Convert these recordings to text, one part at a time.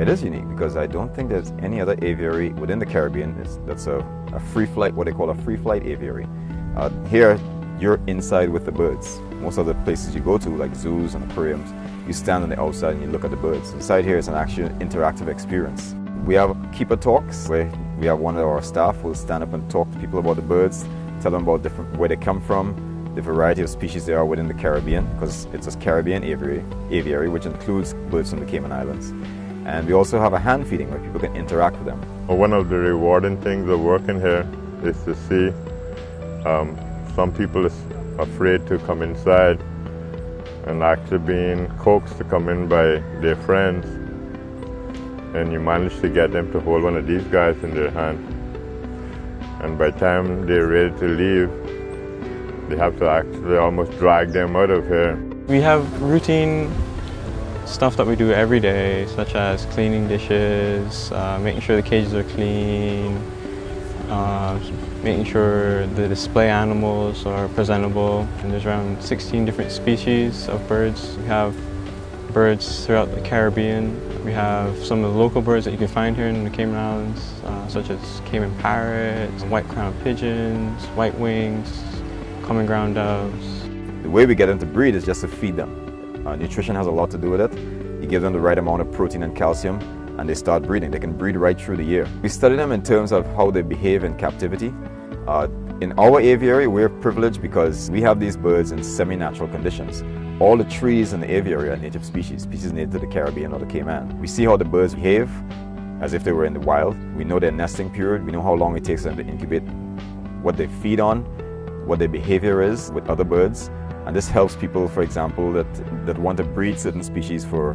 It is unique because I don't think there's any other aviary within the Caribbean that's a free flight, what they call a free flight aviary. Here, you're inside with the birds. Most of the places you go to, like zoos and aquariums, you stand on the outside and you look at the birds. Inside here is an actual interactive experience. We have keeper talks where we have one of our staff who will stand up and talk to people about the birds, tell them about where they come from, the variety of species there are within the Caribbean, because it's a Caribbean aviary, which includes birds from the Cayman Islands. And we also have a hand feeding where people can interact with them. One of the rewarding things of working here is to see some people is afraid to come inside and actually being coaxed to come in by their friends, and you manage to get them to hold one of these guys in their hand, and by the time they're ready to leave, they have to actually almost drag them out of here. We have routine stuff that we do every day, such as cleaning dishes, making sure the cages are clean, making sure the display animals are presentable. And there's around 16 different species of birds. We have birds throughout the Caribbean. We have some of the local birds that you can find here in the Cayman Islands, such as Cayman parrots, white-crowned pigeons, white wings, common ground doves. The way we get them to breed is just to feed them. Nutrition has a lot to do with it. You give them the right amount of protein and calcium and they start breeding. They can breed right through the year. We study them in terms of how they behave in captivity. In our aviary, we're privileged because we have these birds in semi-natural conditions. All the trees in the aviary are native species native to the Caribbean or the Cayman. We see how the birds behave as if they were in the wild. We know their nesting period. We know how long it takes them to incubate, what they feed on, what their behavior is with other birds. And this helps people, for example, that want to breed certain species for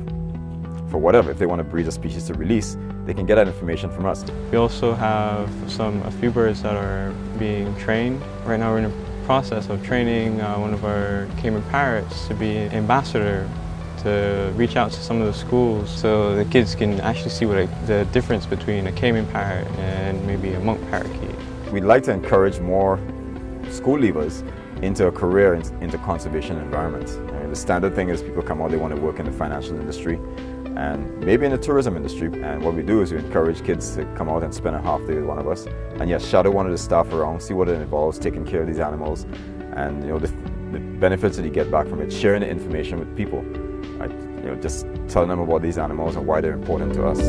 whatever. If they want to breed a species to release, they can get that information from us. We also have a few birds that are being trained. Right now we're in a process of training one of our Cayman parrots to be an ambassador, to reach out to some of the schools so the kids can actually see the difference between a Cayman parrot and maybe a monk parakeet. We'd like to encourage more school leavers into a career into conservation environments. The standard thing is people come out, they want to work in the financial industry and maybe in the tourism industry. And what we do is we encourage kids to come out and spend a half day with one of us. And yes, shadow one of the staff around, see what it involves, taking care of these animals, and the benefits that you get back from it, sharing the information with people. Just telling them about these animals and why they're important to us.